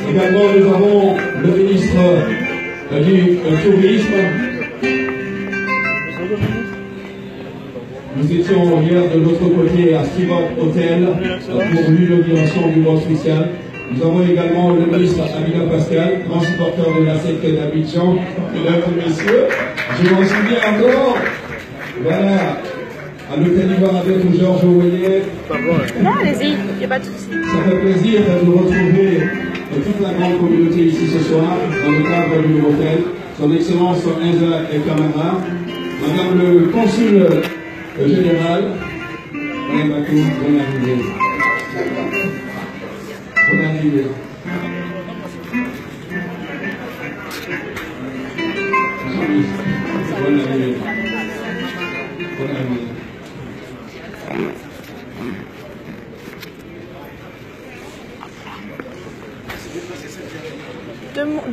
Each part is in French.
Également, nous avons le ministre du Tourisme. Nous étions hier de l'autre côté à Stewart Hotel pour l'inauguration du mois spécial. Nous avons également le ministre Amina Pascal, grand supporter de la SEC d'Abidjan. Mesdames et messieurs, je m'en souviens encore. Voilà, à l'hôtel Ivoire avec Georges Oweyer. Non, allez-y, il n'y a pas de souci. Ça fait plaisir de nous retrouver toute la grande communauté ici ce soir, dans le cadre du hôtel. Son Excellence Enza et Camara, Madame le Consul général, Madame Bakou, bonne arrivée. Bonne arrivée. Bonne arrivée. Bonne arrivée.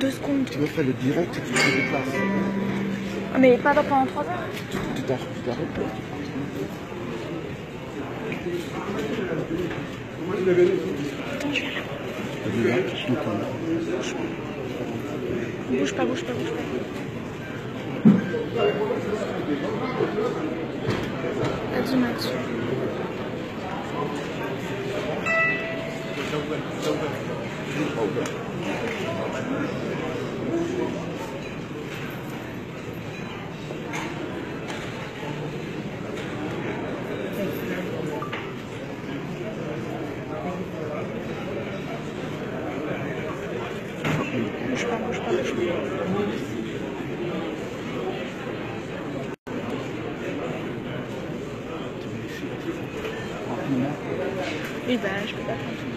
Deux secondes. Tu veux faire le direct et tu te déplaces. Ah, mais pas pendant 3 heures. Tu t'arrêtes. Comment tu l'as venu? Bouge pas. Vas-y, Mathieu. Bouge pas. Oui, bah, je peux pas faire tout.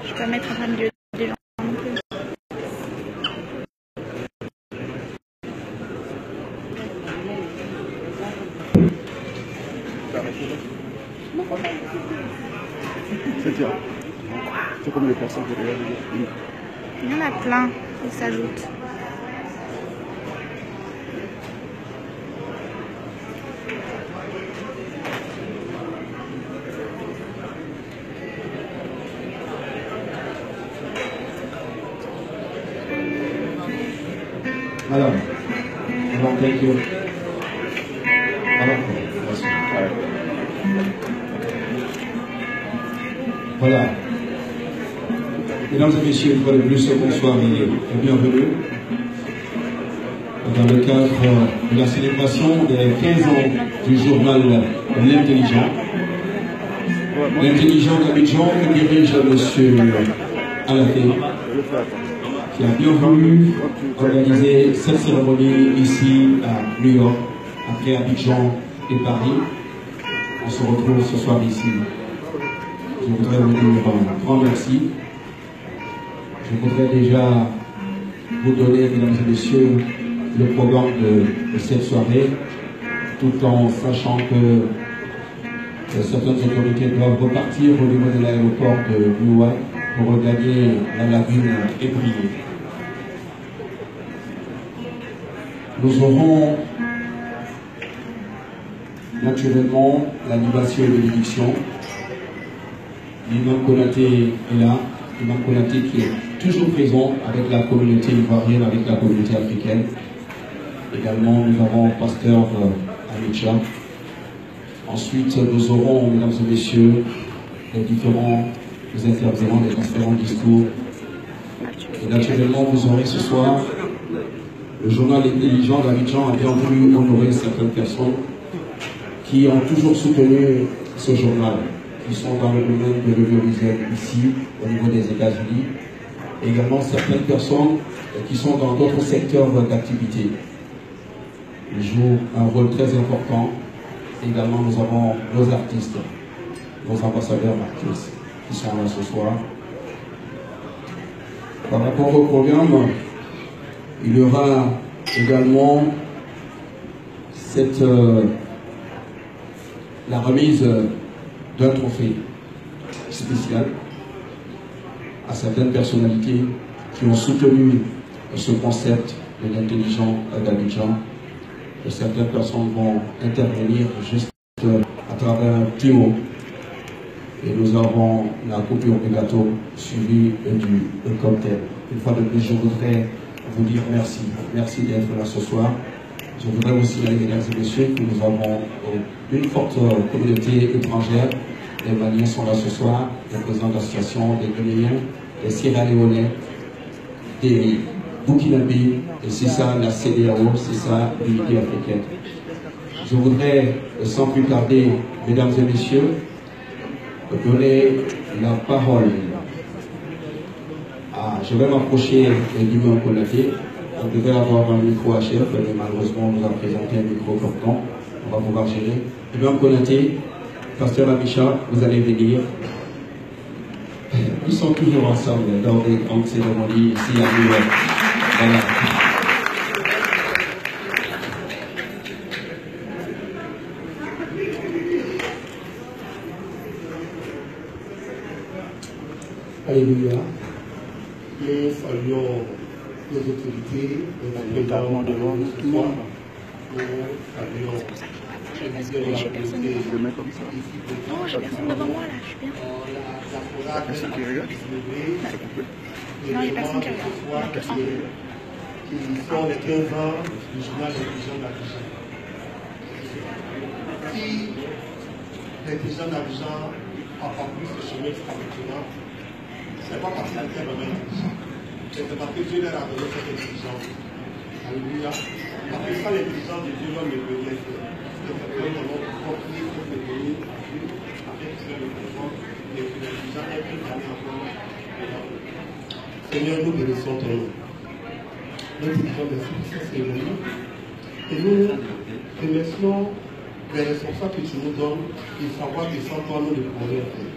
Je peux pas mettre en plein milieu des gens non plus. C'est bien. C'est comme les personnes qui regardent. Il y en a plein, ils s'ajoutent. Alors, thank you. Voilà. Mesdames et messieurs, une fois de plus, bonsoir et bienvenue dans le cadre de la célébration des 15 ans du journal L'Intelligent. L'Intelligent d'Abidjan que dirige M. Alaté, qui a bien voulu organiser cette cérémonie ici à New York, après Abidjan et Paris. On se retrouve ce soir ici. Je voudrais vous dire un grand merci. Je voudrais déjà vous donner, mesdames et messieurs, le programme de cette soirée, tout en sachant que certaines autorités doivent repartir au niveau de l'aéroport de Newark pour regagner la lagune et briller. Nous aurons naturellement l'animation et l'édiction. L'imam Konaté est là, l'imam Konaté qui est toujours présent avec la communauté ivoirienne, avec la communauté africaine. Également, nous avons pasteur Amicha. Ensuite, nous aurons, mesdames et messieurs, les différents intervenants, les différents discours. Et naturellement, vous aurez ce soir le journal Intelligent d'Abidjan a bien voulu honorer certaines personnes qui ont toujours soutenu ce journal, qui sont dans le domaine de l'audiovisuel ici, au niveau des États-Unis. Également certaines personnes qui sont dans d'autres secteurs d'activité. Ils jouent un rôle très important. Également, nous avons nos artistes, nos ambassadeurs artistes qui sont là ce soir. Par rapport au programme, il y aura également la remise d'un trophée spécial à certaines personnalités qui ont soutenu ce concept de l'intelligent d'Abidjan. Certaines personnes vont intervenir juste à travers un petit mot. Et nous avons la coupure du gâteau suivie du cocktail. Une fois de plus, je voudrais vous dire merci. Merci d'être là ce soir. Je voudrais aussi signaler, mesdames et messieurs, que nous avons une forte communauté étrangère. Les Maliens sont là ce soir, les présidents d'association, des Guinéens, des Sierra Léonais, des Burkinabés, et c'est ça la CEDEAO, c'est ça l'unité africaine. Je voudrais, sans plus tarder, mesdames et messieurs, donner la parole à... Je vais m'approcher de Guillaume Konaté. On devait avoir un micro HF, mais malheureusement, on nous a présenté un micro corton. On va pouvoir gérer. Guillaume Konaté, Pasteur Amicha, vous allez venir. Ils sont toujours ensemble dans des grandes cérémonies ici à New York. Voilà. Alléluia. Nous saluons nos autorités, nos présidents devant nous ce soir. Nous saluons les leaders de la communauté ici présents. Non, j'ai personne devant moi là, je suis bien. La personne qui regarde. Non, il n'y a personne qui regarde. Qui sont les 15 ans du journal d'intelligence d'Abidjan. Si l'intelligence d'Abidjan a parcouru ce chemin jusqu'à maintenant, ce n'est pas parce qu'il était vraiment intelligent. C'est parce que Dieu leur a donné cette intelligence. Alléluia. Parce que sans l'intelligence de Dieu, l'homme ne peut rien faire. C'est pourquoi nous avons compris que nous venir à Dieu afin qu'il soit le présent et que l'intelligence ait pu aller encore. Seigneur, nous bénissons ton nom. Nous te disons merci pour cette cérémonie. Et nous remercions les responsables que tu nous donnes et savoir que sans toi, nous ne pouvons rien faire.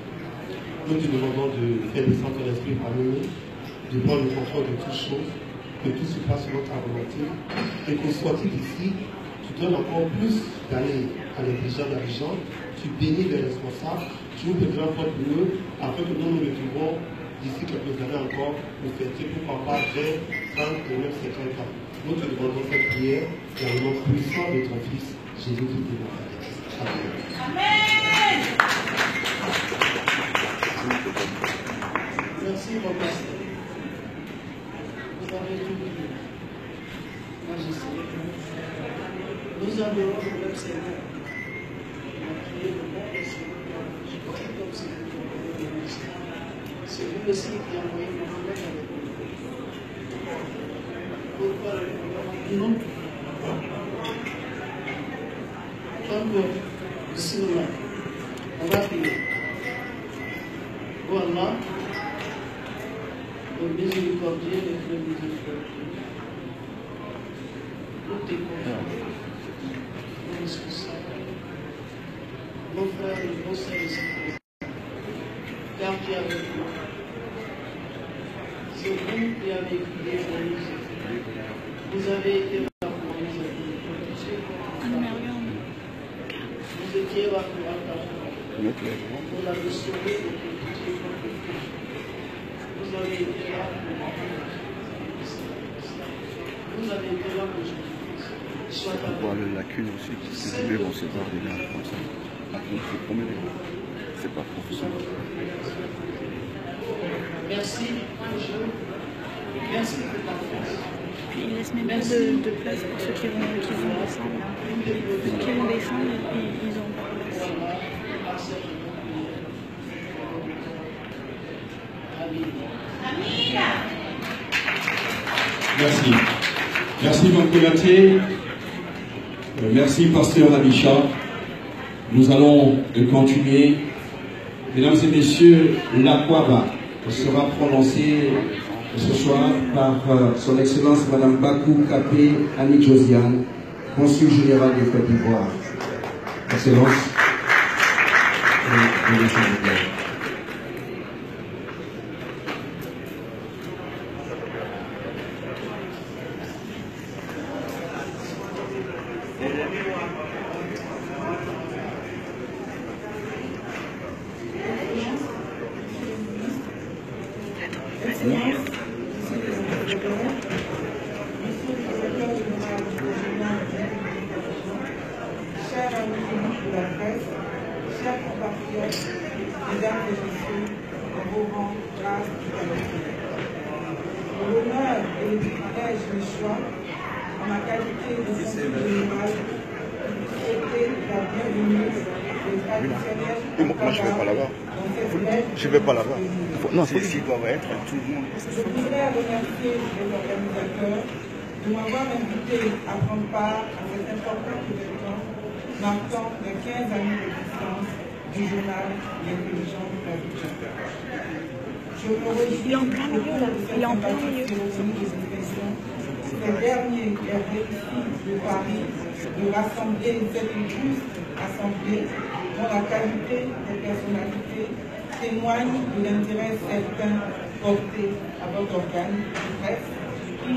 Nous te demandons de faire descendre ton esprit parmi nous, de prendre le contrôle de toutes choses, que tout se passe selon ta volonté, et qu'au sortir d'ici, tu donnes encore plus d'années à l'intelligence d'Abidjan, tu bénis les responsables, tu ouvres de grandes portes pour nous, afin que nous nous retrouvons d'ici quelques années encore, nous fêter pourquoi pas 20, 30 et même 50 ans. Nous te demandons cette prière dans le nom puissant de ton Fils, Jésus-Christ de Nazareth. Amen. Amen. Merci, mon pasteur. Vous avez tout dit. Majesté. Nous adorons le Seigneur. On a prié le nom du Seigneur. Comme c'est le ministère. C'est lui aussi qui a envoyé le Mohamed avec nous. Pourquoi le nom? Donc, bismillah. On va prier. Oh Allah, le miséricordieux et le miséricordieux. Nous t'écoutons, nos responsables, nos frères et nos sœurs ici, car tu es avec nous. C'est vous qui avez crié pour nous. Vous avez été là pour nous aider. Vous étiez là pour la restaurer. Vous avez été là pour vous avez été là pour Jésus. On voit les lacunes aussi qui se vont se voir des gars comme ça. Donc c'est promener. C'est pas professionnel. Merci, merci pour ta force. Puis il laisse même pas de place pour ceux qui vont descendre. Qui vont descendre, ils ont pas de place. Merci. Merci, Mme Konaté. Merci, Pasteur Amicha. Nous allons continuer. Mesdames et messieurs, l'Akwaba sera prononcée ce soir par son Excellence Mme Bakou Kapé Annick Josiane, consul général de Côte d'Ivoire. Excellence. Chers amis de la presse, chers compatriotes, mesdames et messieurs, dans vos rangs, grâce et qualité. L'honneur et le privilège du choix, en ma qualité de conseiller général, souhaiter la bienvenue des traditionnels. Moi, je ne vais pas là-bas. Je ne vais pas là-bas. Non, ceci doit être tout le monde. Je voudrais remercier les organisateurs de m'avoir invité à prendre part à cet important événement marquant les 15 années d'existence du journal L'Intelligence d'Abidjan. Je me réjouis au cours de cette sympathique cérémonie de distinction, ces derniers aient réussi de Paris de rassembler cette illustre assemblée dont la qualité des personnalités témoigne de l'intérêt certain porté à votre organe de presse qui,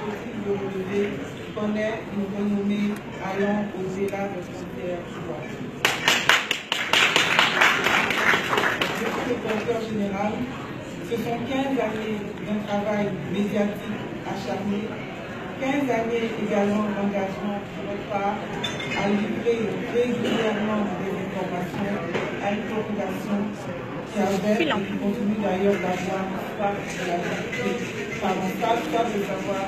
aussi de relever, connaît une renommée allant au-delà des frontières du monde. Monsieur le directeur général, ce sont 15 années d'un travail médiatique acharné, 15 années également d'engagement de votre part à livrer régulièrement des informations à une population qui avait et qui continue d'ailleurs d'avoir soif de la vérité, soif de savoir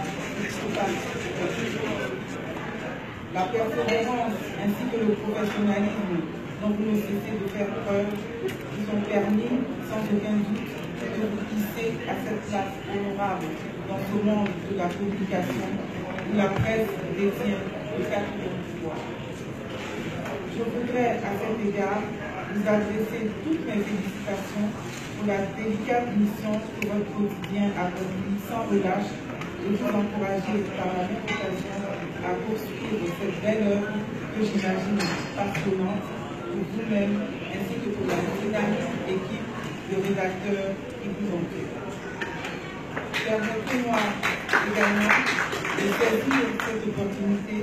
la persévérance ainsi que le professionnalisme dont vous ne cessez de faire preuve vous ont permis, sans aucun doute, de vous hisser à cette place honorable dans ce monde de la communication où la presse détient le quatrième pouvoir. Je voudrais à cet égard vous adresser toutes mes félicitations pour la délicate mission que votre quotidien a conduite sans relâche et vous encourager par la même occasion à poursuivre cette belle œuvre que j'imagine passionnante pour vous-même ainsi que pour la dynamique équipe de rédacteurs qui vous entourent. Permettez-moi également de saisir cette opportunité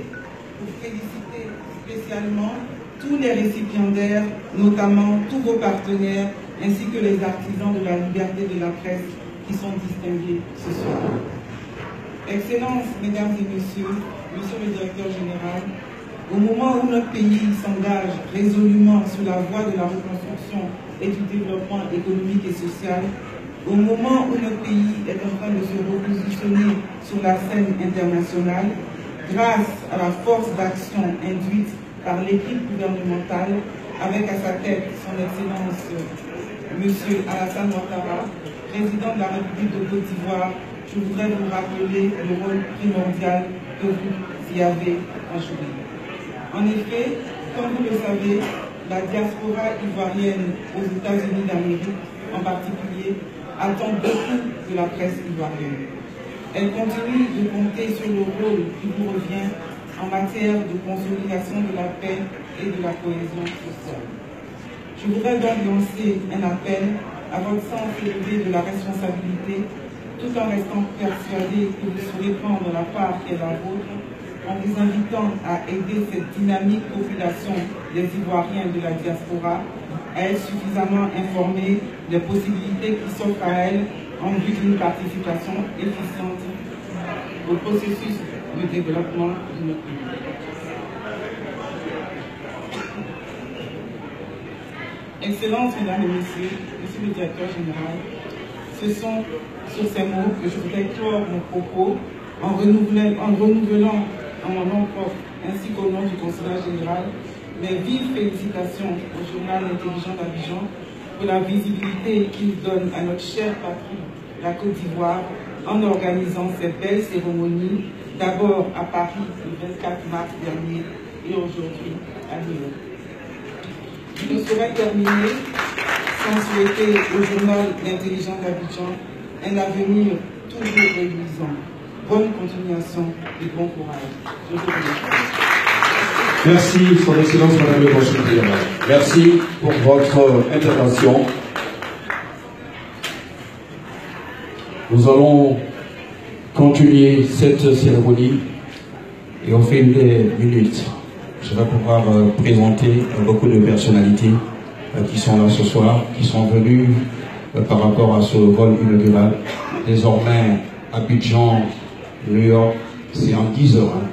pour féliciter spécialement tous les récipiendaires, notamment tous vos partenaires, ainsi que les artisans de la liberté de la presse qui sont distingués ce soir. Excellences, mesdames et messieurs, monsieur le directeur général, au moment où notre pays s'engage résolument sur la voie de la reconstruction et du développement économique et social, au moment où notre pays est en train de se repositionner sur la scène internationale, grâce à la force d'action induite par l'équipe gouvernementale, avec à sa tête son Excellence M. Alassane Ouattara, président de la République de Côte d'Ivoire, je voudrais vous rappeler le rôle primordial que vous y avez joué. En effet, comme vous le savez, la diaspora ivoirienne aux États-Unis d'Amérique, en particulier, attend beaucoup de la presse ivoirienne. Elle continue de compter sur le rôle qui vous revient en matière de consolidation de la paix et de la cohésion sociale. Je voudrais donc lancer un appel à votre sens élevé de la responsabilité, tout en restant persuadé que vous saurez prendre la part qui est la vôtre, en vous invitant à aider cette dynamique population des Ivoiriens de la diaspora à être suffisamment informés des possibilités qui s'offrent à elle en vue d'une participation efficiente au processus de développement de notre pays. Excellences, mesdames et messieurs, monsieur le directeur général, ce sont sur ces mots que je voudrais clore mon propos en renouvelant en mon nom propre ainsi qu'au nom du consulat général mes vives félicitations au journal L'Intelligence d'Abidjan pour la visibilité qu'il donne à notre chère patrie, la Côte d'Ivoire, en organisant ces belles cérémonies, d'abord à Paris le 24 mars dernier et aujourd'hui à New York. Je ne saurais terminer sans souhaiter au journal L'Intelligence d'Abidjan un avenir toujours réjouissant. Bonne continuation et bon courage. Je vous remercie. Merci, Son Excellence, Madame le Consul général. Merci pour votre intervention. Nous allons continuer cette cérémonie et au fil des minutes, je vais pouvoir présenter beaucoup de personnalités qui sont là ce soir, qui sont venues par rapport à ce vol inaugural. Désormais, Abidjan, New York, c'est en 10 heures. Hein.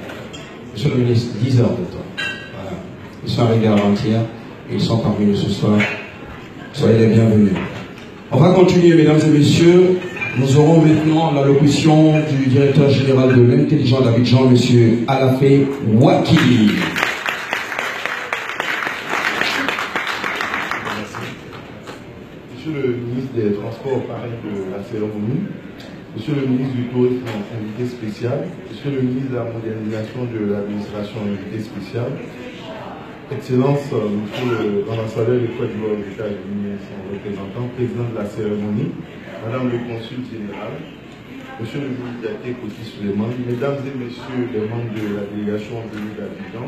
Monsieur le ministre, 10 heures de temps. Voilà. Ils sont arrivés avant-hier et ils sont parmi nous ce soir. Soyez les bienvenus. On va continuer, mesdames et messieurs. Nous aurons maintenant l'allocution du directeur général de l'Intelligent d'Abidjan, M. Alafé Wakili. Monsieur le ministre des Transports, parrain de la cérémonie, Monsieur le ministre du Tourisme, invité spécial, Monsieur le ministre de la Modernisation de l'Administration, invité spécial, Excellence, Monsieur l'ambassadeur de Côte d'Ivoire aux États-Unis, son représentant, président de la cérémonie, Madame le consul général, Monsieur le ministre d'Até Koti Suleiman, Mesdames et Messieurs les membres de la délégation venue d'Abidjan,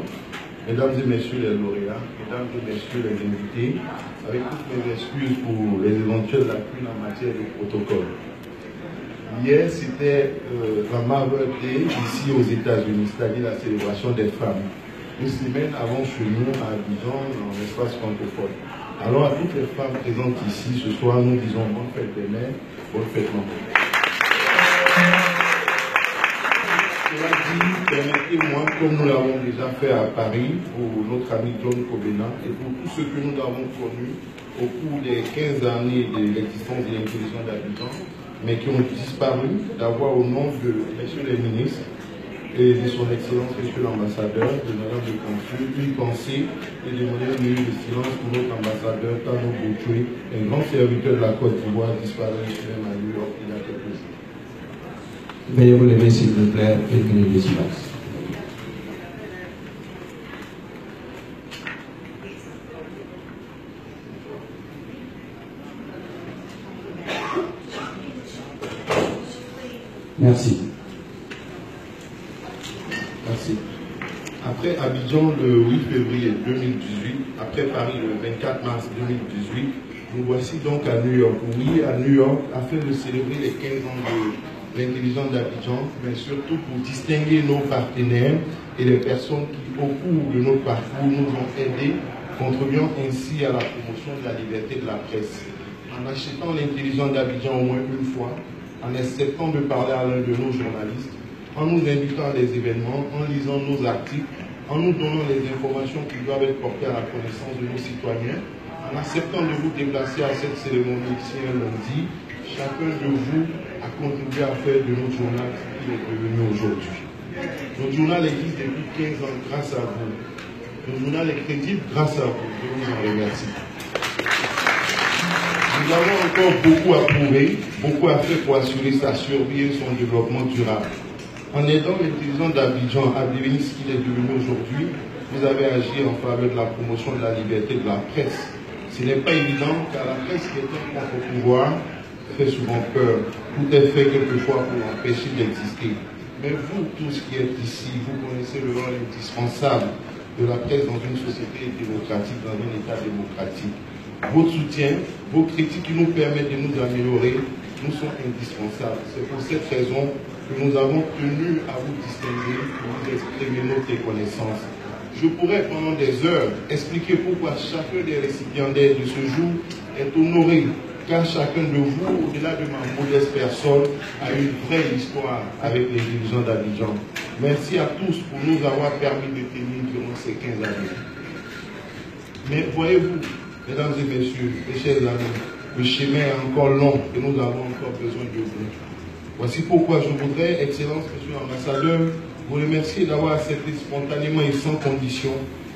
Mesdames et Messieurs les lauréats, Mesdames et Messieurs les invités, avec toutes mes excuses pour les éventuelles lacunes en matière de protocole. Hier, c'était la Mother's Day ici aux États-Unis, c'est-à-dire la célébration des femmes. Une semaine avant chez nous à Abidjan, dans l'espace francophone. Alors à toutes les femmes présentes ici ce soir, nous disons bonne fête des mères, bonne fête maman. Cela dit, permettez-moi, comme nous l'avons déjà fait à Paris pour notre ami John Kobena et pour tous ceux que nous avons connus au cours des 15 années de l'existence de l'intelligence d'Abidjan, mais qui ont disparu, d'avoir au nom de messieurs les ministres et de son excellence monsieur l'ambassadeur, de madame le consul, une pensée et demander une minute de silence pour notre ambassadeur Tano Bouchoué, un grand serviteur de la Côte d'Ivoire disparu même à New York il y a quelques jours. Veuillez vous lever s'il vous plaît et une minute de silence. Merci. Merci. Après Abidjan le 8 février 2018, après Paris le 24 mars 2018, nous voici donc à New York. Oui, à New York, afin de célébrer les 15 ans de l'intelligence d'Abidjan, mais surtout pour distinguer nos partenaires et les personnes qui, au cours de notre parcours, nous ont aidés, contribuant ainsi à la promotion de la liberté de la presse. En achetant l'intelligence d'Abidjan au moins une fois, en acceptant de parler à l'un de nos journalistes, en nous invitant à des événements, en lisant nos articles, en nous donnant les informations qui doivent être portées à la connaissance de nos citoyens, en acceptant de vous déplacer à cette cérémonie ici un lundi, chacun de vous a contribué à faire de notre journal ce qu'il est devenu aujourd'hui. Notre journal existe depuis 15 ans grâce à vous. Notre journal est crédible grâce à vous. Je vous en remercie. Nous avons encore beaucoup à prouver, beaucoup à faire pour assurer sa survie et son développement durable. En aidant l'intelligence d'Abidjan à devenir ce qu'il est devenu aujourd'hui, vous avez agi en faveur de la promotion de la liberté de la presse. Ce n'est pas évident car la presse qui est un contre-pouvoir fait souvent peur. Tout est fait quelquefois pour l'empêcher d'exister. Mais vous tous qui êtes ici, vous connaissez le rôle indispensable de la presse dans une société démocratique, dans un État démocratique. Votre soutien, vos critiques qui nous permettent de nous améliorer, nous sont indispensables. C'est pour cette raison que nous avons tenu à vous distinguer pour vous exprimer notre reconnaissance. Je pourrais pendant des heures expliquer pourquoi chacun des récipiendaires de ce jour est honoré, car chacun de vous, au-delà de ma modeste personne, a une vraie histoire avec les dirigeants d'Abidjan. Merci à tous pour nous avoir permis de tenir durant ces 15 années. Mais voyez-vous, mesdames et messieurs, mes chers amis, le chemin est encore long et nous avons encore besoin de vous. Voici pourquoi je voudrais, Excellence, Monsieur l'ambassadeur, vous remercier d'avoir accepté spontanément et sans condition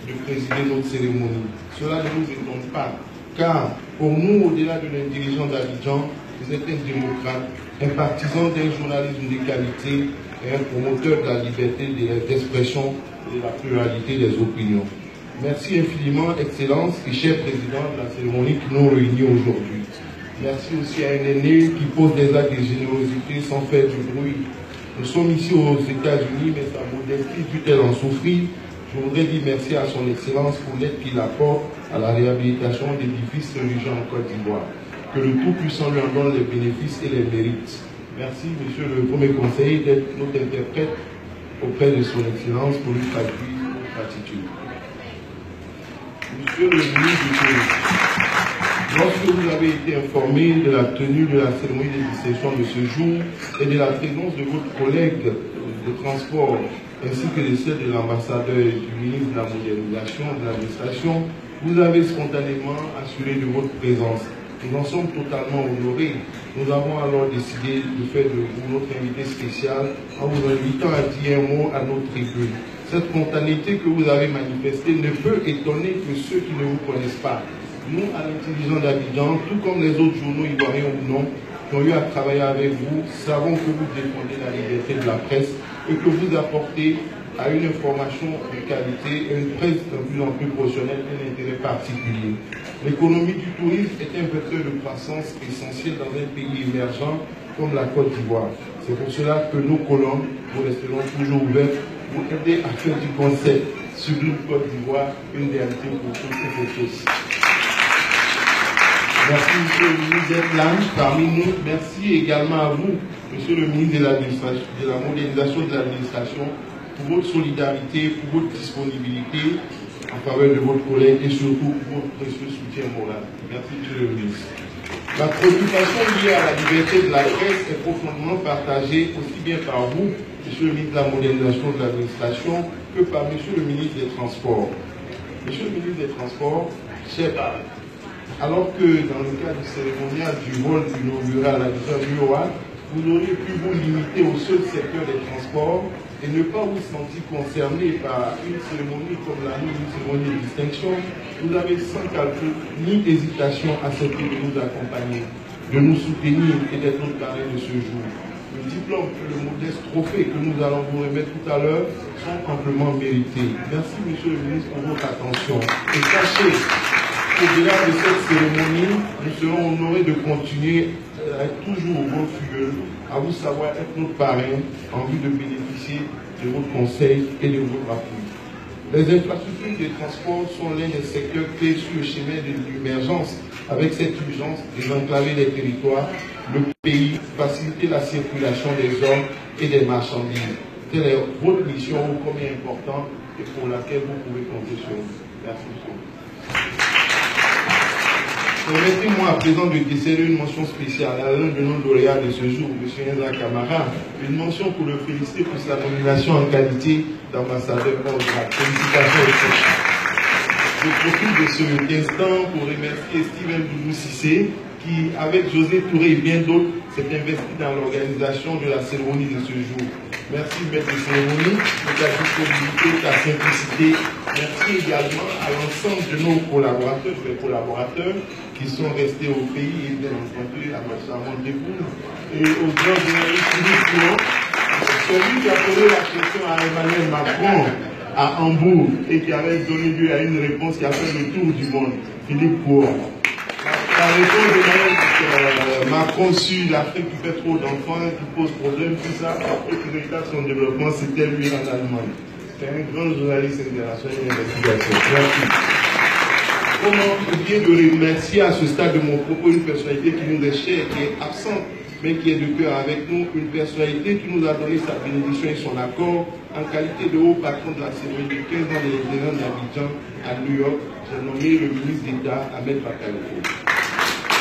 de présider notre cérémonie. Cela ne nous étonne pas, car pour nous, au-delà de l'intelligence d'Abidjan, vous êtes un démocrate, un partisan d'un journalisme de qualité et un promoteur de la liberté d'expression et de la pluralité des opinions. Merci infiniment, Excellence et cher Président de la cérémonie qui nous réunit aujourd'hui. Merci aussi à un aîné qui pose des actes de générosité sans faire du bruit. Nous sommes ici aux États-Unis, mais sa modestie dut-elle en souffrir. Je voudrais dire merci à son Excellence pour l'aide qu'il apporte à la réhabilitation d'édifices religieux en Côte d'Ivoire. Que le Tout-Puissant lui en donne les bénéfices et les mérites. Merci, Monsieur le Premier Conseiller, d'être notre interprète auprès de son Excellence pour lui traduire notre gratitude. Monsieur le ministre du Tourisme, lorsque vous avez été informé de la tenue de la cérémonie de distinction de ce jour et de la présence de votre collègue de transport ainsi que de celle de l'ambassadeur et du ministre de la Modernisation de l'administration, Vous avez spontanément assuré de votre présence. Nous en sommes totalement honorés. Nous avons alors décidé de faire de vous notre invité spécial en vous invitant à dire un mot à notre tribune. Cette spontanéité que vous avez manifestée ne peut étonner que ceux qui ne vous connaissent pas. Nous, à l'Intelligence d'Abidjan, tout comme les autres journaux ivoiriens ou non, qui ont eu à travailler avec vous, savons que vous défendez la liberté de la presse et que vous apportez à une information de qualité et une presse de plus en plus professionnelle un intérêt particulier. L'économie du tourisme est un vecteur de croissance essentiel dans un pays émergent comme la Côte d'Ivoire. C'est pour cela que nos colonnes, nous resterons toujours ouvertes pour aider à faire du concept sur une Côte d'Ivoire, une réalité pour toutes et pour tous. Merci, Monsieur le ministre d'être là parmi nous. Merci également à vous, Monsieur le ministre de la modernisation de l'administration, pour votre solidarité, pour votre disponibilité en faveur de votre collègue et surtout pour votre précieux soutien moral. Merci, Monsieur le ministre. La préoccupation liée à la liberté de la presse est profondément partagée aussi bien par vous, Monsieur le ministre de la modernisation de l'administration, que par Monsieur le ministre des Transports. Monsieur le ministre des Transports, cher Paris, alors que dans le cadre du cérémonial du vol inaugural à l'UOA, vous auriez pu vous limiter au seul secteur des transports et ne pas vous sentir concerné par une cérémonie comme la nôtre, une cérémonie de distinction. Vous avez sans calcul ni hésitation accepté de nous accompagner, de nous soutenir et d'être notre parrain de ce jour. Le diplôme et le modeste trophée que nous allons vous remettre tout à l'heure sont amplement mérités. Merci, Monsieur le ministre, pour votre attention. Et sachez qu'au-delà de cette cérémonie, nous serons honorés de continuer à être toujours au bon figueux, à vous savoir être notre parrain en vue de bénéficier de votre conseil et de votre appui. Les infrastructures des transports sont l'un des secteurs clés sur le chemin de l'émergence. Avec cette urgence, désenclaver les territoires, le pays, faciliter la circulation des hommes et des marchandises. Telle est votre mission, combien importante et pour laquelle vous pouvez compter sur nous. Merci beaucoup. Permettez-moi à présent de décerner une mention spéciale à l'un de nos lauréats de ce jour, M. Enza Camara, une mention pour le féliciter pour sa nomination en qualité d'ambassadeur ODRAC. Félicitations et je profite de cet instant pour remercier Steven Doudou Cissé, qui, avec José Touré et bien d'autres, s'est investi dans l'organisation de la cérémonie de ce jour. Merci, maître de cérémonie, de ta disponibilité, de ta simplicité. Merci également à l'ensemble de nos collaborateurs, des collaborateurs qui sont restés au pays et bien entendu à Marchand Debout et aux grands journalistes Philippe, celui qui a posé la question à Emmanuel Macron à Hambourg et qui avait donné lieu à une réponse qui a fait le tour du monde, Philippe Cour. La réponse de Macron sur l'Afrique qui fait trop d'enfants, qui pose problème, tout ça, et qui regarde son développement, c'était lui en Allemagne. C'est un grand journaliste international d'investigation. Merci. Comment oublier de remercier à ce stade de mon propos une personnalité qui nous est chère, qui est absente, mais qui est de cœur avec nous, une personnalité qui nous a donné sa bénédiction et son accord en qualité de haut patron de la cérémonie de 15 ans de l'Intelligence d'Abidjan à New York. J'ai nommé le ministre d'État Ahmed Bakayoko.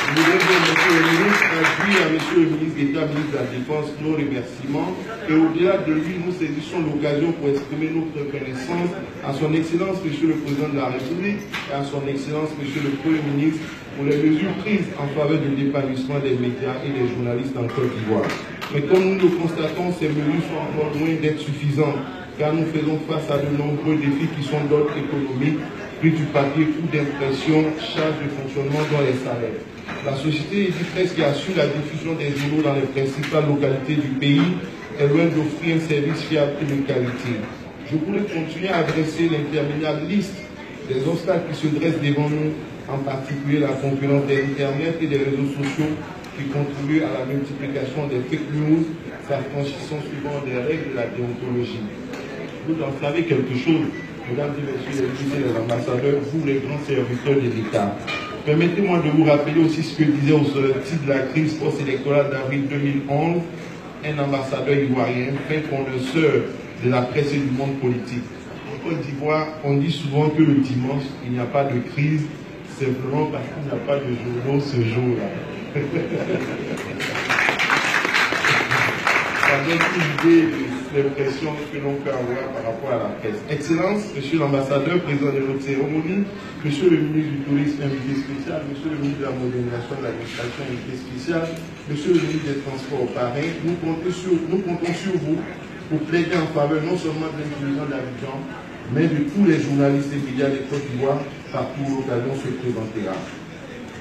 Je voudrais dire, Monsieur le ministre, traduire à Monsieur le ministre d'État, ministre de la Défense, nos remerciements. Et au-delà de lui, nous saisissons l'occasion pour exprimer notre reconnaissance à son Excellence, Monsieur le Président de la République, et à son Excellence, Monsieur le Premier ministre, pour les mesures prises en faveur de l'épanouissement des médias et des journalistes en Côte d'Ivoire. Mais comme nous le constatons, ces mesures sont encore loin d'être suffisantes, car nous faisons face à de nombreux défis qui sont d'ordre économique, prix du papier, coût d'impression, charges de fonctionnement dans les salaires. La société Edipresse qui assure la diffusion des journaux dans les principales localités du pays est loin d'offrir un service fiable et de qualité. Je pourrais continuer à adresser l'interminable liste des obstacles qui se dressent devant nous, en particulier la concurrence des Internet et des réseaux sociaux qui contribuent à la multiplication des fake news, s'affranchissant souvent des règles de la déontologie. Vous en savez quelque chose, mesdames et messieurs les ministres et les ambassadeurs, vous les grands serviteurs de l'État. Permettez-moi de vous rappeler aussi ce que disait au sortir de la crise post-électorale d'avril 2011, un ambassadeur ivoirien, fin connaisseur de la presse et du monde politique. En Côte d'Ivoire, on dit souvent que le dimanche, il n'y a pas de crise, simplement parce qu'il n'y a pas de journaux ce jour-là. Ça donne une idée de l'impression que l'on peut avoir par rapport à la presse. Excellence, Monsieur l'ambassadeur, président de notre cérémonie, Monsieur le ministre du Tourisme, invité spécial, Monsieur le ministre de la Modernisation de l'Administration, invité spécial, Monsieur le ministre des Transports, parrain, nous comptons sur vous pour plaider en faveur non seulement de l'inclusion d'Abidjan, mais de tous les journalistes et médias de Côte d'Ivoire, partout où l'occasion se présentera.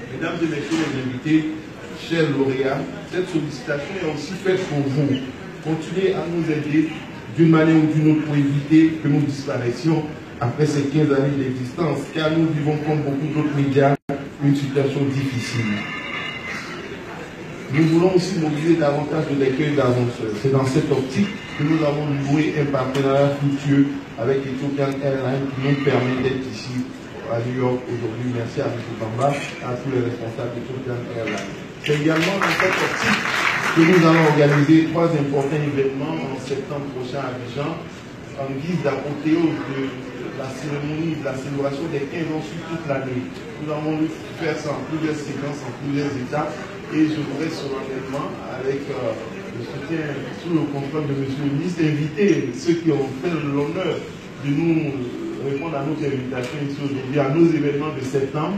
Mesdames et messieurs les invités, chers lauréats, cette sollicitation est aussi faite pour vous. Continuez à nous aider d'une manière ou d'une autre pour éviter que nous disparaissions après ces 15 années d'existence, car nous vivons comme beaucoup d'autres médias une situation difficile. Nous voulons aussi mobiliser davantage de l'accueil d'annonceurs. C'est dans cette optique que nous avons noué un partenariat fructueux avec Ethiopian Airlines qui nous permet d'être ici à New York aujourd'hui. Merci à M. Bamba, à tous les responsables d'Ethiopian Airlines. C'est également dans cette optique que nous allons organiser 3 importants événements en septembre prochain à Abidjan en guise d'apothéose de la cérémonie, de la célébration des 15 ans sur toute l'année. Nous avons faire ça en plusieurs séquences, en plusieurs étapes, et je voudrais solennellement, avec le soutien sous le contrôle de M. le ministre, inviter ceux qui ont fait l'honneur de nous répondre à notre invitation ici aujourd'hui, à nos événements de septembre,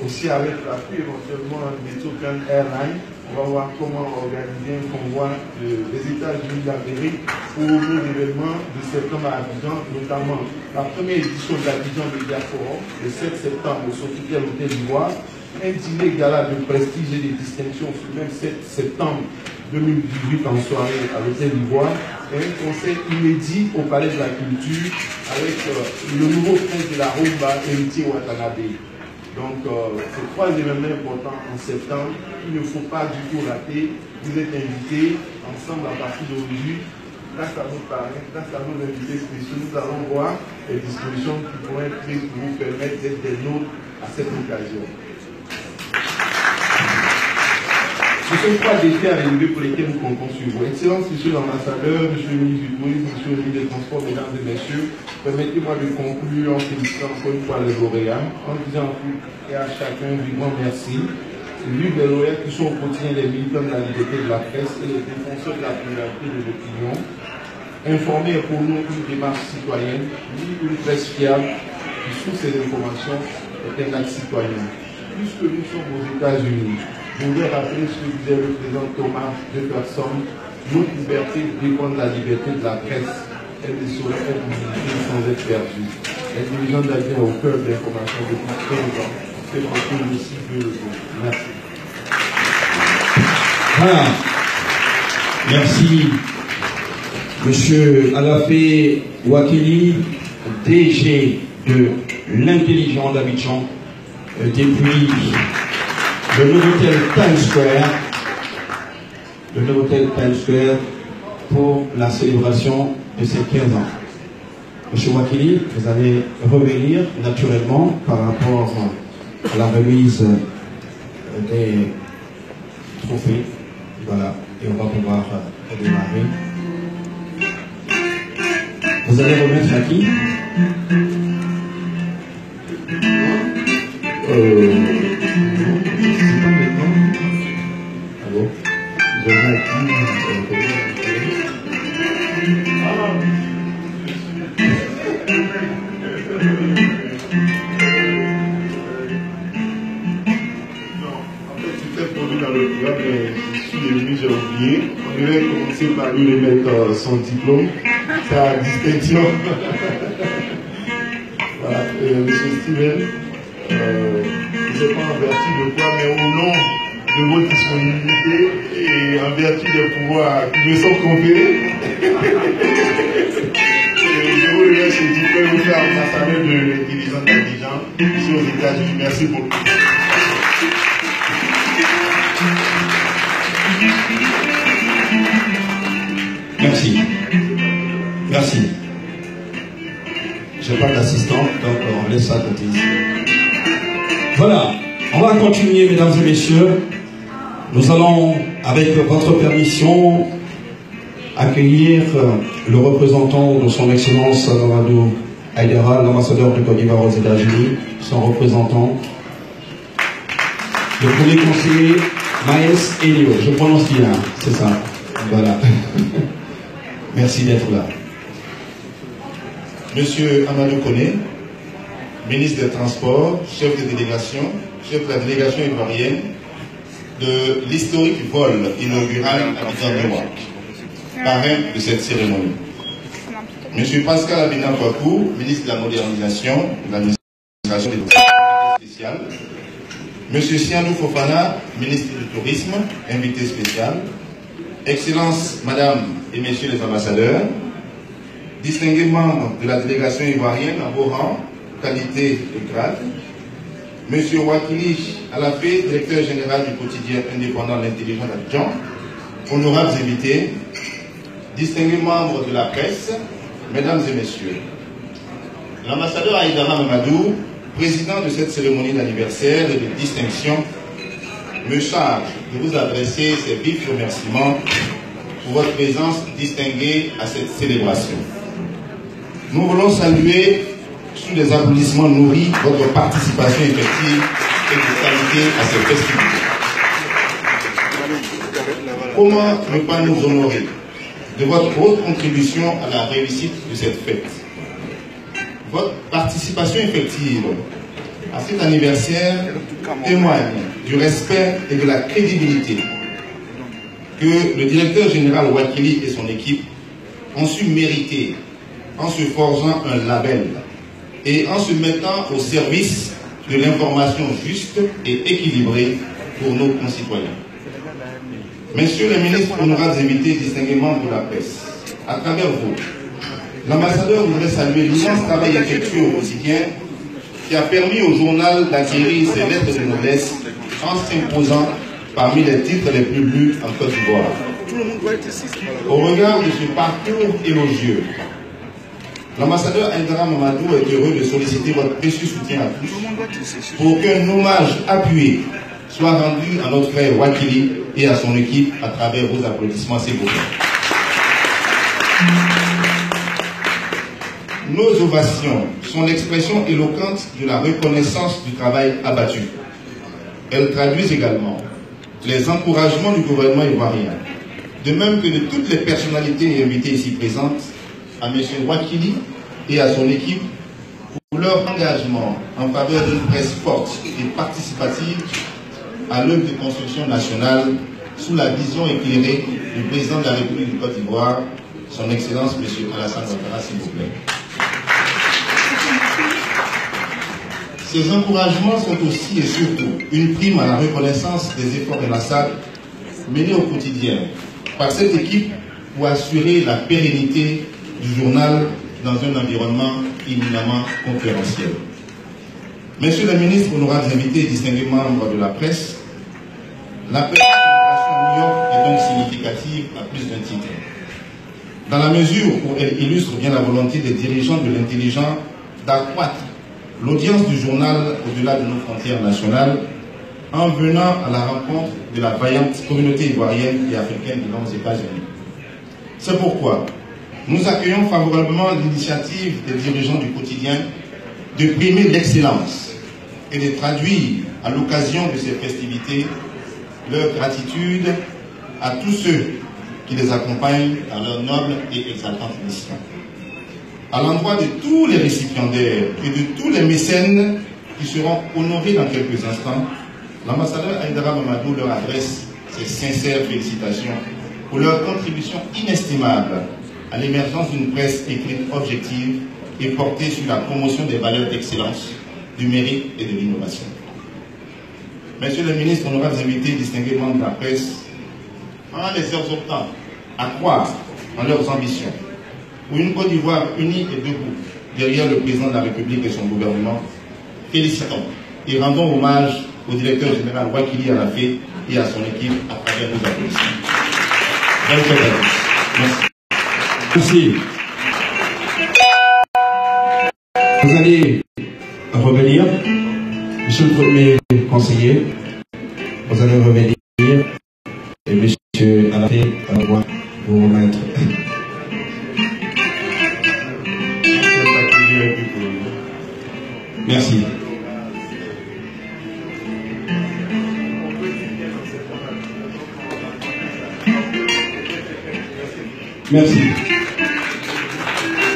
aussi avec l'appui éventuellement d'Ethiopian Airlines. On va voir comment organiser un convoi des États-Unis d'Amérique pour nos événements de septembre à Abidjan, notamment la première édition de l'Abidjan Media Forum, le 7 septembre au Sofitel Hôtel d'Ivoire, un dîner gala de prestige et de distinction le même 7 septembre 2018 en soirée à l'Hôtel d'Ivoire, et un concert inédit au Palais de la Culture avec le nouveau prince de la rumba, Héritier Watanabe. Donc, ces 3 événements importants en septembre, il ne faut pas du tout rater. Vous êtes invités ensemble à partir d'aujourd'hui. Grâce à nos parrains, grâce à nos invités spéciaux, nous allons voir les dispositions qui pourraient être prises pour vous permettre d'être des nôtres à cette occasion. Ce sont 3 défis à relever pour lesquels nous comptons sur vous. Excellence, Monsieur l'ambassadeur, Monsieur le ministre du Tourisme, Monsieur le ministre des Transports, Mesdames et Messieurs, permettez-moi de conclure en félicitant encore une fois les lauréats, en disant et à chacun vivement merci. Vu des lauréats qui sont au quotidien des militants de la liberté de la presse et les défenseurs de la pluralité de l'opinion. Informer est pour nous une démarche citoyenne, une presse fiable qui, sous ces informations, est un acte citoyen. Puisque nous sommes aux États-Unis, je voudrais rappeler ce que disait le président Thomas Jefferson: notre liberté dépend de la liberté de la presse. Elle ne saurait être limitée sans être perdue. Les dirigeants d'Abidjan au cœur de l'information depuis 15 ans. C'est beaucoup aussi de le dire. Merci. Voilà. Merci, Monsieur Alafé Wakili, DG de l'Intelligent d'Abidjan, depuis le Novotel Times Square, pour la célébration de ces 15 ans. Monsieur Wakili, vous allez revenir naturellement par rapport à la remise des trophées. Voilà, et on va pouvoir démarrer. Vous allez remettre à qui? Alors, je vais à qui? Dans le programme, je suis venu, j'ai oublié. Je vais commencer par lui remettre son diplôme, sa distinction. Voilà, Monsieur Steven, je ne sais pas en vertu de quoi, mais au nom de votre disponibilité et en vertu des pouvoirs qui me sont conférés, je vous remercie ce diplôme, vous faire ambassadeur de l'intelligence d'Abidjan ici aux États-Unis. Merci beaucoup. Merci. Merci. Je n'ai pas d'assistante, donc on laisse ça à côté ici. Voilà, on va continuer, mesdames et messieurs. Nous allons, avec votre permission, accueillir le représentant de son Excellence Mamadou Haïdara, l'ambassadeur de Côte d'Ivoire aux États-Unis, son représentant, le premier conseiller Maes Elio. Je prononce bien, c'est ça. Voilà. Merci d'être là. Monsieur Amadou Koné, ministre des Transports, chef de la délégation ivoirienne de l'historique vol inaugural à Abidjan, parrain de cette cérémonie. Monsieur Pascal Abina Kwaku, ministre de la Modernisation, de l'administration des affaires spéciales. Monsieur Sianou Fofana, ministre du Tourisme, invité spécial. Excellences, Madame et Messieurs les ambassadeurs, distingués membres de la délégation ivoirienne à vos rangs, qualité et grade, Monsieur Wakili Alafé, directeur général du quotidien indépendant L'Intelligent d'Abidjan, honorables invités, distingués membres de la presse, Mesdames et Messieurs, l'ambassadeur Aïdara Mamadou, président de cette cérémonie d'anniversaire et de distinction, me charge de vous adresser ses vifs remerciements pour votre présence distinguée à cette célébration. Nous voulons saluer, sous des applaudissements nourris, votre participation effective et de qualité à cette festivité. Comment ne pas nous honorer de votre haute contribution à la réussite de cette fête? Votre participation effective à cet anniversaire témoigne du respect et de la crédibilité que le directeur général Wakili et son équipe ont su mériter en se forgeant un label et en se mettant au service de l'information juste et équilibrée pour nos concitoyens. Messieurs les ministres, honorables invités, distingués membres de la presse, à travers vous, l'ambassadeur voudrait saluer l'immense travail effectué au quotidien qui a permis au journal d'acquérir ses lettres de noblesse en s'imposant parmi les titres les plus lus en Côte d'Ivoire. Au regard de ce parcours élogieux, l'ambassadeur Aïdara Mamadou est heureux de solliciter votre précieux soutien à tous pour qu'un hommage appuyé soit rendu à notre frère Wakili et à son équipe à travers vos applaudissements, s'il vous plaît. Nos ovations sont l'expression éloquente de la reconnaissance du travail abattu. Elles traduisent également les encouragements du gouvernement ivoirien, de même que de toutes les personnalités invitées ici présentes, à M. Wakili et à son équipe pour leur engagement en faveur d'une presse forte et participative à l'œuvre de construction nationale sous la vision éclairée du président de la République de Côte d'Ivoire, son Excellence M. Alassane Ouattara, s'il vous plaît. Ces encouragements sont aussi et surtout une prime à la reconnaissance des efforts inlassables menés au quotidien par cette équipe pour assurer la pérennité du journal dans un environnement éminemment concurrentiel. Messieurs les ministres, honorables invités et distingués membres de la presse, la célébration à New York est donc significative à plus d'un titre, dans la mesure où elle illustre bien la volonté des dirigeants de l'intelligent d'accroître l'audience du journal au-delà de nos frontières nationales en venant à la rencontre de la vaillante communauté ivoirienne et africaine vivant aux États-Unis. C'est pourquoi nous accueillons favorablement l'initiative des dirigeants du quotidien de primer l'excellence et de traduire à l'occasion de ces festivités leur gratitude à tous ceux qui les accompagnent dans leur noble et exaltante mission. À l'endroit de tous les récipiendaires et de tous les mécènes qui seront honorés dans quelques instants, l'ambassadeur Aïdara Mamadou leur adresse ses sincères félicitations pour leur contribution inestimable à l'émergence d'une presse écrite objective et portée sur la promotion des valeurs d'excellence, du mérite et de l'innovation. Messieurs les ministres, honorables invités, distingués membres de la presse, en les exhortant à croire en leurs ambitions, pour une Côte d'Ivoire unie et debout derrière le président de la République et son gouvernement, félicitons et rendons hommage au directeur général Wakili Alafé et à son équipe à travers nos applaudissements. Bonne fête à tous. Merci. Merci. Vous allez revenir, monsieur le premier conseiller, vous allez revenir et monsieur Alafé va vous remettre. Merci. Merci.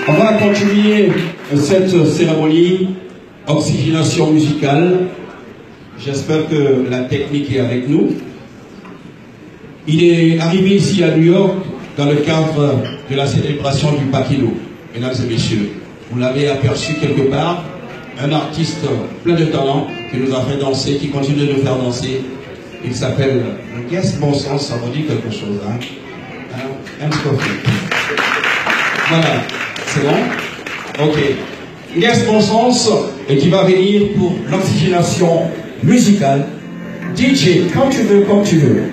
On va continuer cette cérémonie oxygénation musicale. J'espère que la technique est avec nous. Il est arrivé ici à New York dans le cadre de la célébration du Paquino. Mesdames et messieurs, vous l'avez aperçu quelque part, un artiste plein de talent qui nous a fait danser, qui continue de nous faire danser. Il s'appelle Guest Bon Sens, ça vous dit quelque chose, hein? Voilà, c'est bon? Ok. Guest Bon Sens, et qui va venir pour l'oxygénation musicale. DJ, quand tu veux, comme tu veux.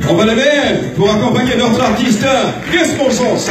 On va lever pour accompagner notre artiste, Guest Bon Sens.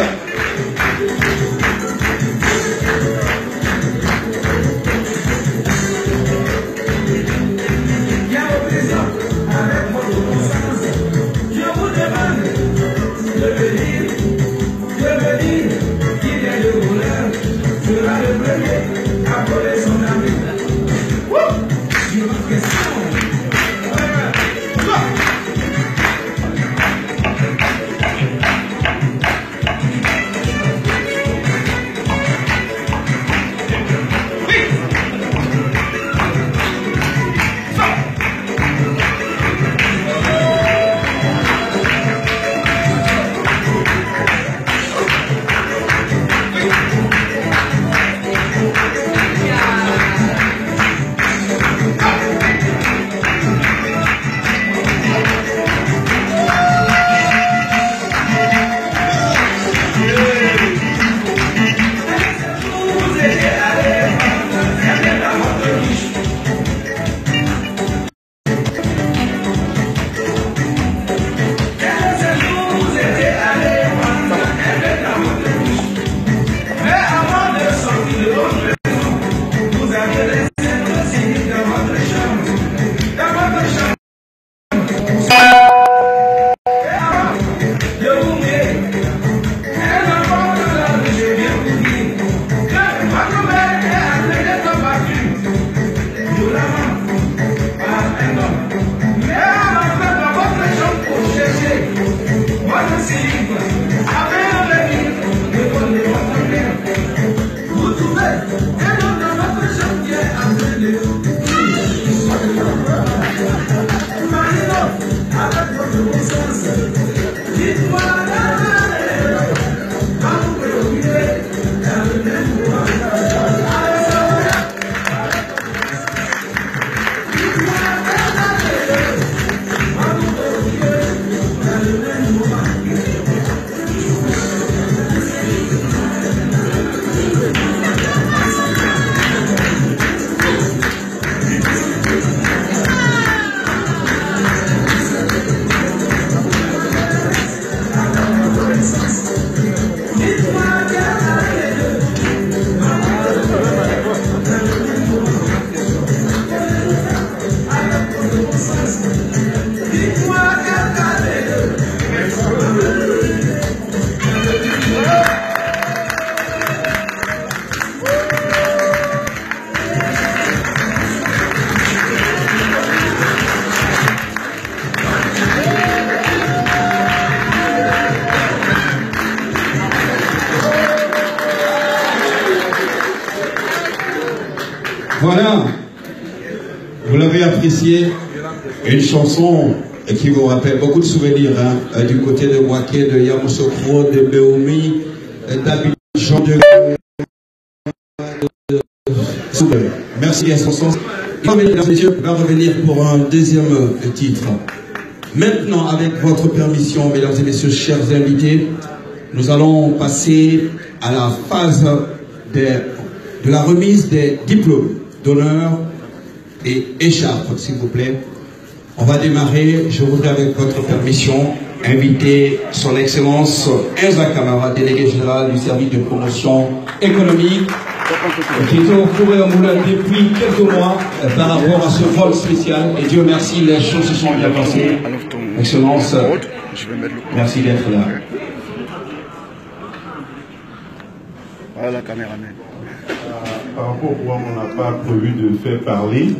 Voilà, vous l'avez apprécié, une chanson qui vous rappelle beaucoup de souvenirs, hein, du côté de Waké, de Yamoussoukro, de Beoumi, d'Abidjan, de... Merci à son sens. Mesdames et messieurs, on va revenir pour un deuxième titre. Maintenant, avec votre permission, mesdames et messieurs, chers invités, nous allons passer à la phase de la remise des diplômes d'honneur et écharpes, s'il vous plaît. On va démarrer. Je voudrais, avec votre permission, inviter son Excellence Enza Camara, délégué général du service de promotion économique, qui est au Fourré au Moulin depuis quelques mois par rapport à ce vol spécial. Et Dieu merci, les choses se sont bien passées. Excellence, merci d'être là. Voilà la caméraman. Par rapport au point on n'a pas prévu de faire parler,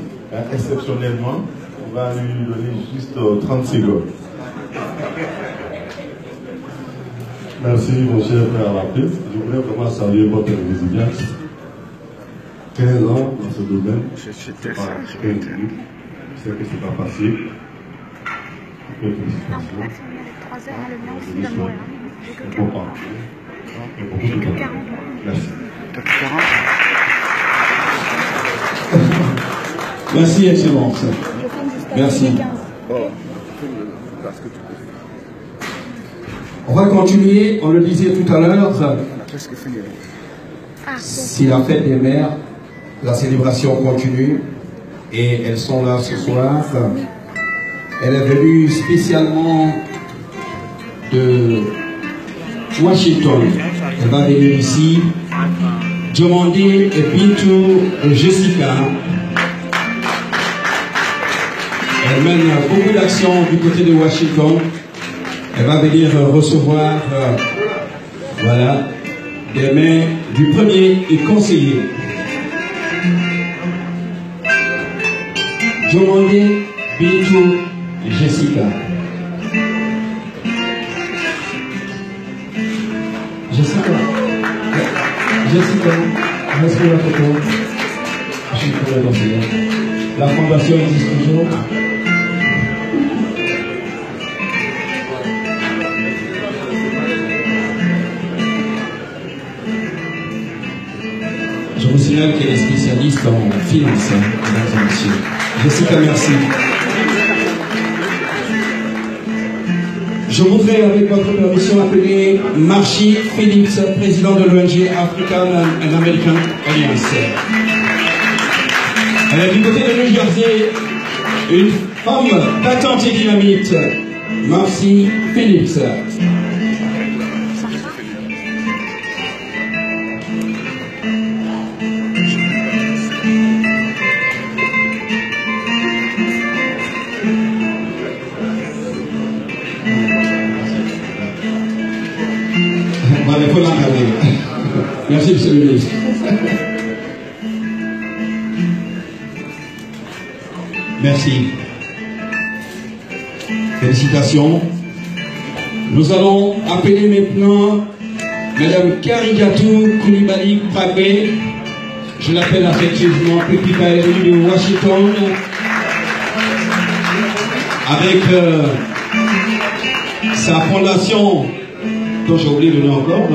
exceptionnellement, on va lui donner juste 30 secondes. Merci mon cher frère Lapé. Je voudrais vraiment saluer votre résilience. 15 ans dans ce domaine, C'était ça. je sais que c'est pas facile. Félicitations. C'est important. Il y a beaucoup de temps. Merci. Merci, Excellence. Merci. On va continuer, on le disait tout à l'heure, c'est la fête des mères, la célébration continue et elles sont là ce soir. Elle est venue spécialement de Washington. Elle va venir ici. Diomandé et Bintou Jessica. Elle mène beaucoup d'actions du côté de Washington. Elle va venir recevoir voilà, des mains du premier conseiller. Diomandé, Bintou, Jessica. Jessica, merci la photo. Je suis pour la conseillère. La fondation existe toujours. Je vous signale qu'elle est spécialiste en finance, mesdames et messieurs. Jessica, merci. Je voudrais, avec votre permission, appeler Marchi Phillips, président de l'ONG African and American Alliance. Elle est du côté de New Jersey, une femme battante et dynamite, Marchi Phillips. Merci, monsieur le ministre. Merci. Félicitations. Nous allons appeler maintenant Madame Karigatou Koulibaly Pragbe. Je l'appelle affectueusement Pépita, elle est venue de Washington avec sa fondation, dont j'ai oublié le nom encore,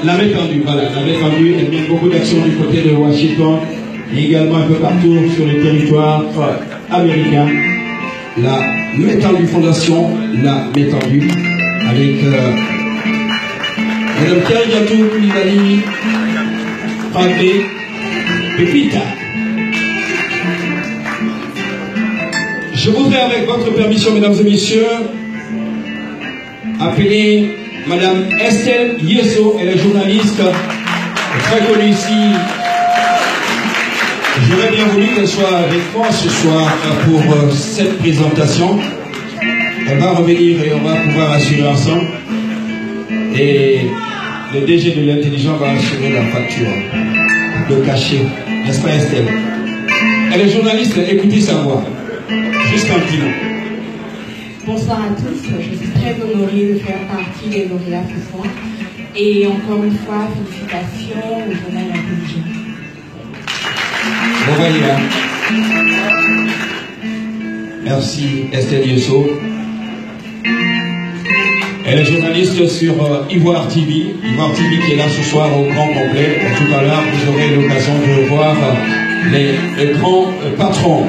la main tendue, voilà, la main tendue, elle mène beaucoup d'actions du côté de Washington et également un peu partout sur le territoire américain. La main tendue fondation, la main tendue, avec Madame Karigatou Koulibaly Pragbe, Pépita. Je voudrais, avec votre permission, mesdames et messieurs, appeler Madame Estelle Yeso, elle est journaliste, très connue ici. J'aurais bien voulu qu'elle soit avec moi ce soir pour cette présentation. Elle va revenir et on va pouvoir assurer ensemble. Et le DG de l'intelligence va assurer la facture, le cachet. N'est-ce pas, Estelle? Elle est journaliste, écoutez sa voix. Juste un petit mot. Bonsoir à tous, je suis très honorée de faire partie des lauréats ce soir. Et encore une fois, félicitations au journal intelligent. Vous voyez, hein? Merci Estelle Yesso. Elle est journaliste sur Ivoire TV. Ivoire TV qui est là ce soir au grand complet. Tout à l'heure, vous aurez l'occasion de voir les grands patrons.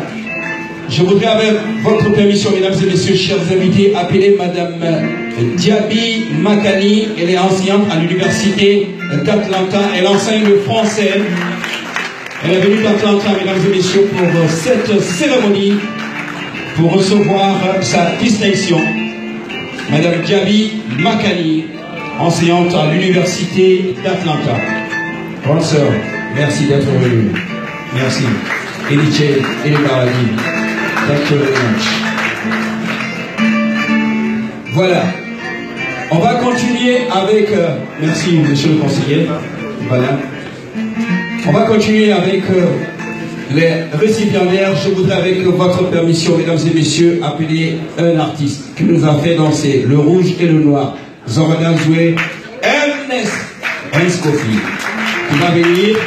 Je voudrais, avec votre permission, mesdames et messieurs, chers invités, appeler Madame Diaby Makani. Elle est enseignante à l'université d'Atlanta. Elle enseigne le français. Elle est venue d'Atlanta, mesdames et messieurs, pour cette cérémonie, pour recevoir sa distinction. Madame Diaby Makani, enseignante à l'université d'Atlanta. Bonne sœur, merci d'être venue. Merci. Eliche Elibaradi. Thank you very much. Voilà. On va continuer avec... merci, monsieur le conseiller. Voilà. On va continuer avec les récipiendaires. Je voudrais, avec votre permission, mesdames et messieurs, appeler un artiste qui nous a fait danser le rouge et le noir. Zorana joué Ernest Kofi, qui va venir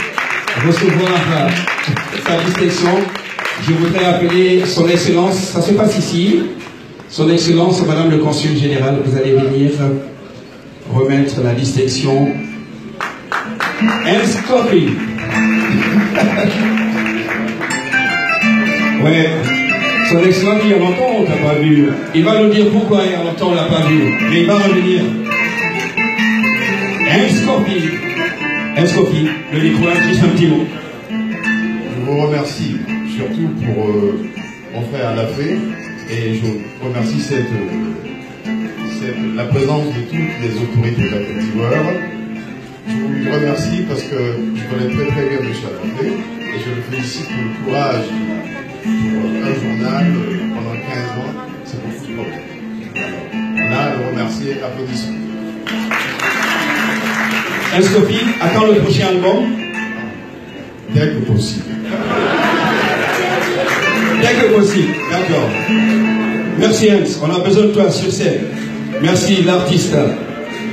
recevoir sa distinction. Je voudrais appeler son excellence, ça se passe ici, son excellence, madame le consul général, vous allez venir remettre la distinction. Ernest Kofi. Ouais, son excellence, il y a longtemps on ne t'a pas vu. Il va nous dire pourquoi il y a longtemps on ne l'a pas vu. Mais il va revenir. Ernest Kofi, le micro, juste un petit mot. Je vous remercie surtout pour mon frère Alafé et je remercie la présence de toutes les autorités de la Côte d'Ivoire. Je vous remercie parce que je connais très très bien M. Alafé et je le félicite pour le courage pour un journal pendant 15 ans. C'est beaucoup de problème. Là, le remercier, applaudissements. Ernest Kofi, attends le prochain album. Dès que possible. Dès que possible, d'accord. Merci Ernst, on a besoin de toi sur scène. Merci l'artiste,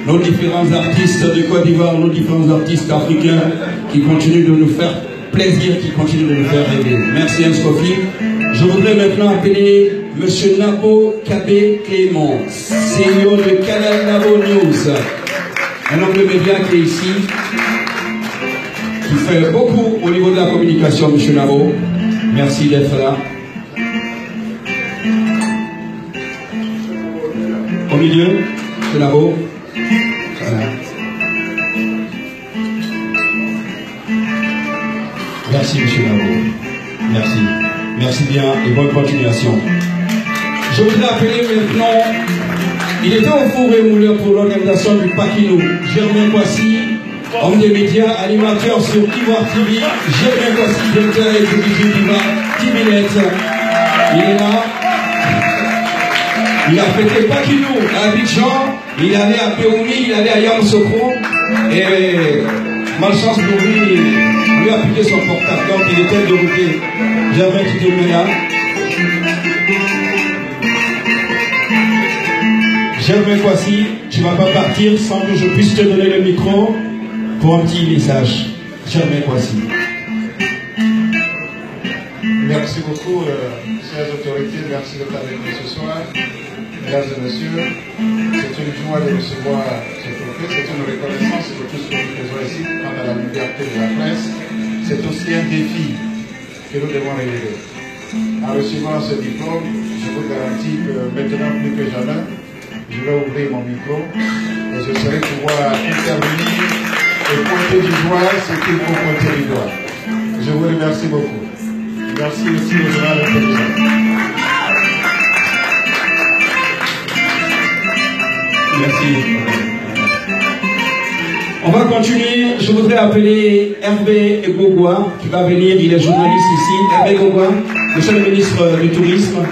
nos différents artistes de Côte d'Ivoire, nos différents artistes africains qui continuent de nous faire plaisir, qui continuent de nous faire rêver. Merci Ernest Kofi. Je voudrais maintenant appeler M. Nabo Kabé Clément, CEO de Canal Nabo News. Un homme de médias qui est ici, qui fait beaucoup au niveau de la communication, M. Nabo. Merci d'être là. Au milieu, M. Nabo. Voilà. Merci, M. Nabo. Merci. Merci bien et bonne continuation. Je voudrais appeler maintenant, il était au four et mouleur pour l'organisation du Pakinou, Germain Kwasi, homme des médias, animateur sur Ivoire TV, Germain Kwasi, directeur exécutif d'Ivoire TV-Net. Il est là. Il a fêté Pakinou à Abidjan, il allait à Péoumi, il allait à Yamoussoukro, et malchance pour lui, on lui a piqué son portable, donc il était dérouté. Germain, tu te mets là. Germain Kwasi, tu ne vas pas partir sans que je puisse te donner le micro pour un petit message. Germain Kwasi. Merci beaucoup, chères autorités, merci d'être avec nous ce soir. Mesdames et messieurs, c'est une joie de recevoir ce trophée, c'est une reconnaissance de tout ce que nous faisons ici quant à la liberté de la presse. C'est aussi un défi que nous devons relever. En recevant ce diplôme, je vous garantis que maintenant plus que jamais, je vais ouvrir mon micro et je saurai pouvoir intervenir et pointer du doigt ce qu'il faut pointer du doigt. Je vous remercie beaucoup. Merci aussi au journal intelligent. Merci. On va continuer. Je voudrais appeler Hervé Gogua qui va venir. Il est journaliste ici. Hervé Gogua, monsieur le ministre du Tourisme.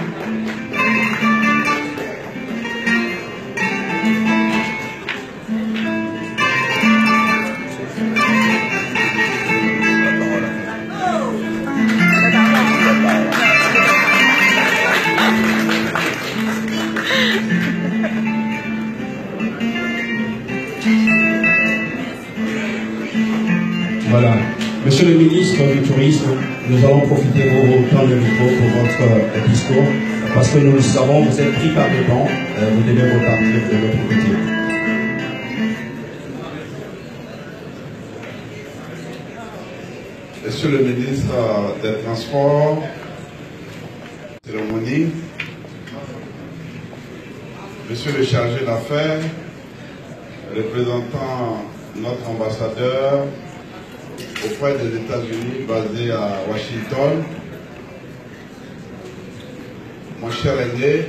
Voilà. Monsieur le ministre du Tourisme. tourisme, nous allons profiter de vos temps de micro pour votre discours, parce que nous le savons, vous êtes pris par le temps, vous devez repartir de l'autre côté. Monsieur le ministre des Transports, cérémonie, Monsieur le chargé d'affaires, représentant notre ambassadeur auprès des États-Unis basé à Washington, mon cher aîné,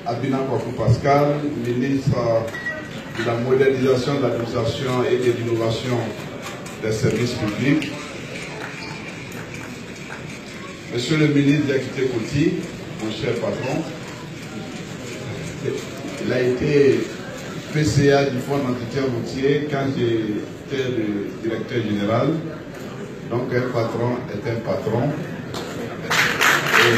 Abina Kwaku Pascal, ministre de la modernisation de l'administration et de l'innovation des services publics, Monsieur le ministre d'Équité Kouti, mon cher patron, il a été PCA du Fonds d'entretien routier quand j'étais le directeur général. Donc un patron est un patron. Et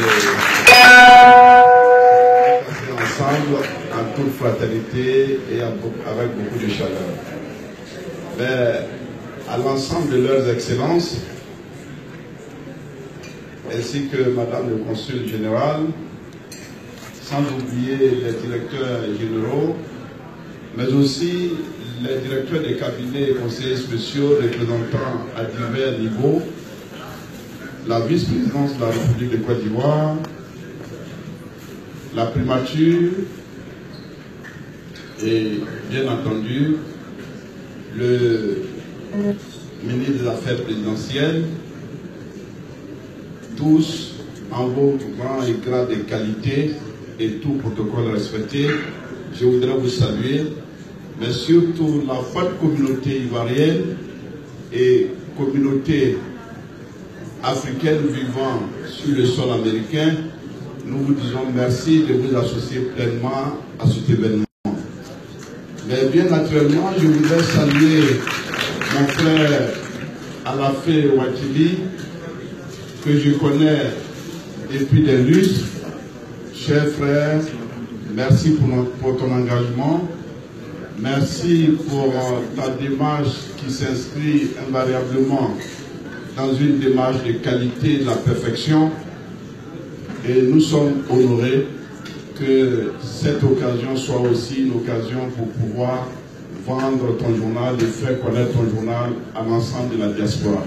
on est ensemble en toute fraternité et avec beaucoup de chaleur. Mais à l'ensemble de leurs excellences, ainsi que Madame le Consul général, sans oublier les directeurs généraux, mais aussi les directeurs des cabinets et conseillers spéciaux représentant à divers niveaux, la vice-présidence de la République de Côte d'Ivoire, la primature et bien entendu le ministre des Affaires présidentielles, tous en vos rangs et grades de qualité et tout protocole respecté, je voudrais vous saluer, mais surtout la forte communauté ivoirienne et communauté africaine vivant sur le sol américain. Nous vous disons merci de vous associer pleinement à cet événement. Mais bien naturellement, je voudrais saluer mon frère Alafé Ouattili, que je connais depuis des lustres. Cher frère, merci pour ton engagement. Merci pour ta démarche qui s'inscrit invariablement dans une démarche de qualité et de la perfection. Et nous sommes honorés que cette occasion soit aussi une occasion pour pouvoir vendre ton journal et faire connaître ton journal à l'ensemble de la diaspora.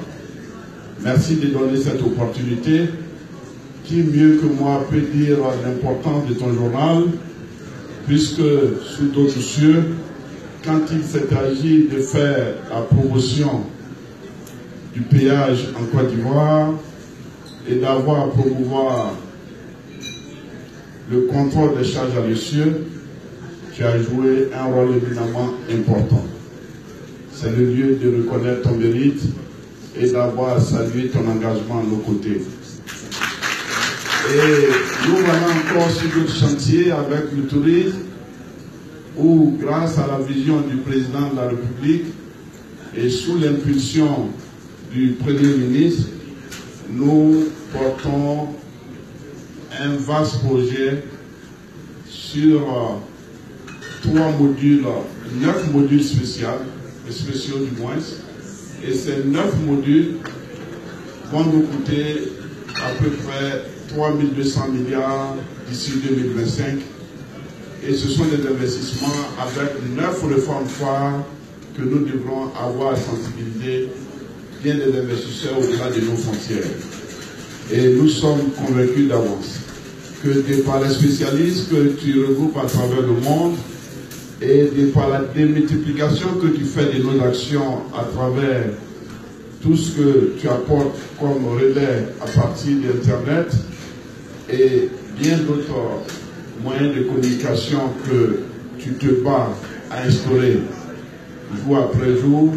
Merci de donner cette opportunité. Qui mieux que moi peut dire l'importance de ton journal, puisque sous d'autres cieux, quand il s'est agi de faire la promotion du péage en Côte d'Ivoire et d'avoir à promouvoir le contrôle des charges à l'essieu, tu as joué un rôle éminemment important. C'est le lieu de reconnaître ton mérite et d'avoir salué ton engagement à nos côtés. Et nous voilà encore sur d'autres chantiers avec le tourisme, où grâce à la vision du président de la République et sous l'impulsion du Premier ministre, nous portons un vaste projet sur 9 modules spéciaux du moins, et ces 9 modules vont nous coûter à peu près 3200 milliards d'ici 2025, et ce sont des investissements avec 9 réformes phares que nous devrons avoir à sensibiliser bien des investisseurs au-delà de nos frontières. Et nous sommes convaincus d'avance que de par les spécialistes que tu regroupes à travers le monde et de par la démultiplication que tu fais de nos actions à travers tout ce que tu apportes comme relais à partir d'Internet et bien d'autres moyens de communication que tu te bats à instaurer jour après jour,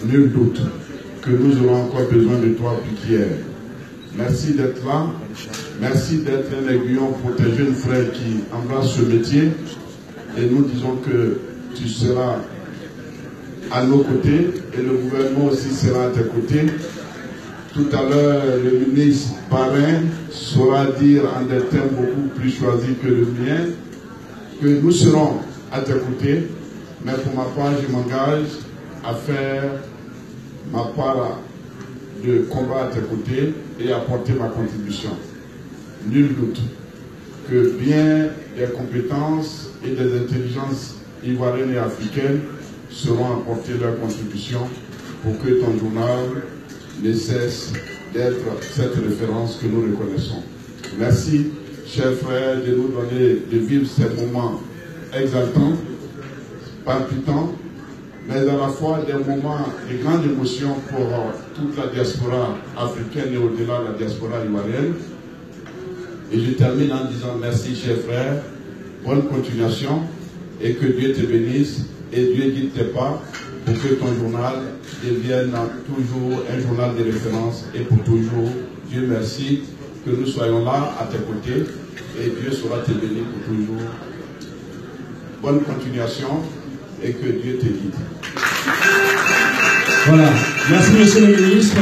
nul doute que nous aurons encore besoin de toi plus qu'hier. Merci d'être là. Merci d'être un aiguillon pour tes jeunes frères qui embrassent ce métier. Et nous disons que tu seras à nos côtés et le gouvernement aussi sera à tes côtés. Tout à l'heure, le ministre Parrain saura dire en des termes beaucoup plus choisis que le mien que nous serons à tes côtés. Mais pour ma part, je m'engage à faire ma part de combattre à tes côtés et apporter ma contribution. Nul doute que bien des compétences et des intelligences ivoiriennes et africaines seront apportées leur contribution pour que ton journal ne cesse d'être cette référence que nous reconnaissons. Merci, chers frères, de nous donner de vivre ces moments exaltants, palpitants, mais à la fois des moments de grande émotion pour toute la diaspora africaine et au-delà de la diaspora ivoirienne. Et je termine en disant merci, chers frères, bonne continuation et que Dieu te bénisse et Dieu guide tes pas pour que ton journal devienne toujours un journal de référence et pour toujours. Dieu merci que nous soyons là à tes côtés et Dieu sera te béni pour toujours. Bonne continuation et que Dieu te guide. Voilà. Merci, monsieur le ministre.